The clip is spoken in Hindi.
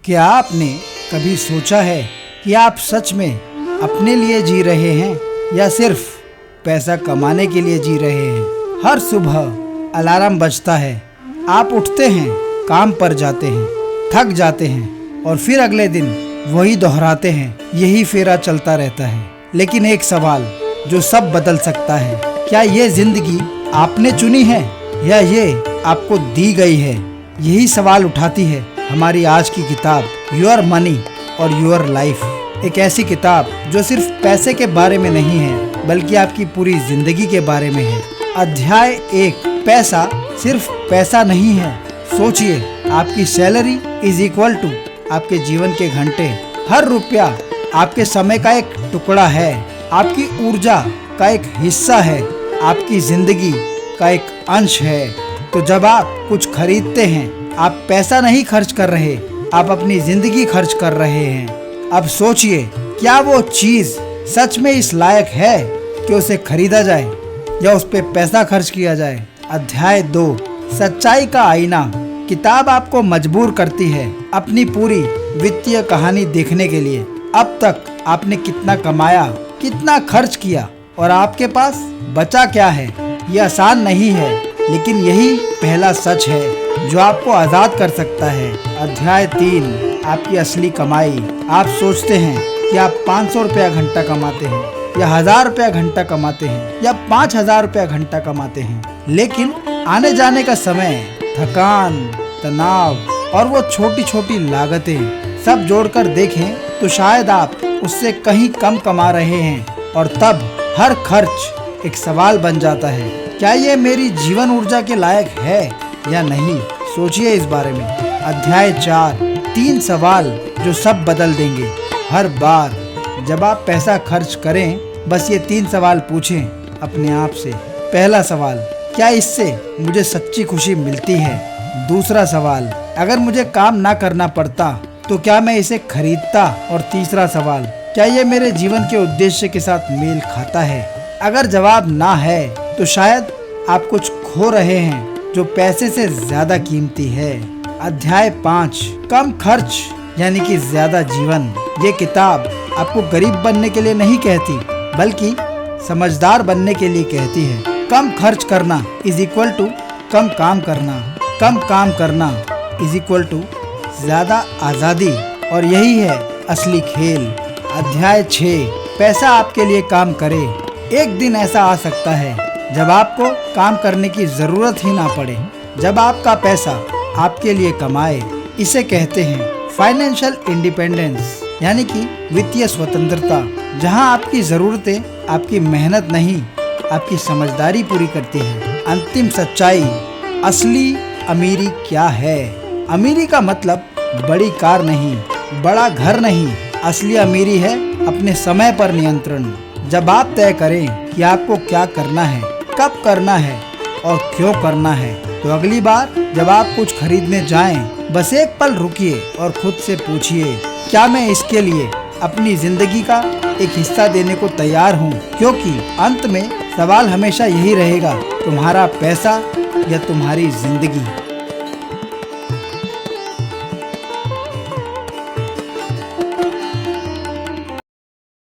क्या आपने कभी सोचा है कि आप सच में अपने लिए जी रहे हैं या सिर्फ पैसा कमाने के लिए जी रहे हैं? हर सुबह अलार्म बजता है, आप उठते हैं, काम पर जाते हैं, थक जाते हैं और फिर अगले दिन वही दोहराते हैं। यही फेरा चलता रहता है। लेकिन एक सवाल जो सब बदल सकता है, क्या ये जिंदगी आपने चुनी है या ये आपको दी गई है? यही सवाल उठाती है हमारी आज की किताब योर मनी और योर लाइफ। एक ऐसी किताब जो सिर्फ पैसे के बारे में नहीं है बल्कि आपकी पूरी जिंदगी के बारे में है। अध्याय 1, पैसा सिर्फ पैसा नहीं है। सोचिए, आपकी सैलरी इज इक्वल टू आपके जीवन के घंटे। हर रुपया आपके समय का एक टुकड़ा है, आपकी ऊर्जा का एक हिस्सा है, आपकी जिंदगी का एक अंश है। तो जब आप कुछ खरीदते हैं, आप पैसा नहीं खर्च कर रहे, आप अपनी जिंदगी खर्च कर रहे हैं। अब सोचिए, क्या वो चीज सच में इस लायक है कि उसे खरीदा जाए या उस पे पैसा खर्च किया जाए? अध्याय 2, सच्चाई का आईना। किताब आपको मजबूर करती है अपनी पूरी वित्तीय कहानी देखने के लिए। अब तक आपने कितना कमाया, कितना खर्च किया और आपके पास बचा क्या है? ये आसान नहीं है, लेकिन यही पहला सच है जो आपको आजाद कर सकता है। अध्याय 3, आपकी असली कमाई। आप सोचते हैं कि आप 500 रुपया घंटा कमाते हैं या 1000 रुपया घंटा कमाते हैं या 5000 रुपया घंटा कमाते हैं, लेकिन आने जाने का समय, थकान, तनाव और वो छोटी छोटी लागतें सब जोड़कर देखें तो शायद आप उससे कहीं कम कमा रहे हैं। और तब हर खर्च एक सवाल बन जाता है, क्या ये मेरी जीवन ऊर्जा के लायक है या नहीं? सोचिए इस बारे में। अध्याय 4, 3 सवाल जो सब बदल देंगे। हर बार जब आप पैसा खर्च करें, बस ये 3 सवाल पूछें अपने आप से। पहला सवाल, क्या इससे मुझे सच्ची खुशी मिलती है? दूसरा सवाल, अगर मुझे काम ना करना पड़ता तो क्या मैं इसे खरीदता? और तीसरा सवाल, क्या ये मेरे जीवन के उद्देश्य के साथ मेल खाता है? अगर जवाब ना है तो शायद आप कुछ खो रहे हैं जो पैसे से ज्यादा कीमती है। अध्याय 5, कम खर्च यानी कि ज्यादा जीवन। ये किताब आपको गरीब बनने के लिए नहीं कहती बल्कि समझदार बनने के लिए कहती है। कम खर्च करना इज इक्वल टू कम काम करना, कम काम करना इज इक्वल टू ज्यादा आजादी, और यही है असली खेल। अध्याय 6, पैसा आपके लिए काम करे। एक दिन ऐसा आ सकता है जब आपको काम करने की जरूरत ही ना पड़े, जब आपका पैसा आपके लिए कमाए। इसे कहते हैं फाइनेंशियल इंडिपेंडेंस, यानी कि वित्तीय स्वतंत्रता, जहां आपकी जरूरतें आपकी मेहनत नहीं, आपकी समझदारी पूरी करती है। अंतिम सच्चाई, असली अमीरी क्या है? अमीरी का मतलब बड़ी कार नहीं, बड़ा घर नहीं। असली अमीरी है अपने समय पर नियंत्रण। जब आप तय करें कि आपको क्या करना है, कब करना है और क्यों करना है, तो अगली बार जब आप कुछ खरीदने जाएं, बस एक पल रुकिए और खुद से पूछिए, क्या मैं इसके लिए अपनी जिंदगी का एक हिस्सा देने को तैयार हूँ? क्योंकि अंत में सवाल हमेशा यही रहेगा, तुम्हारा पैसा या तुम्हारी जिंदगी।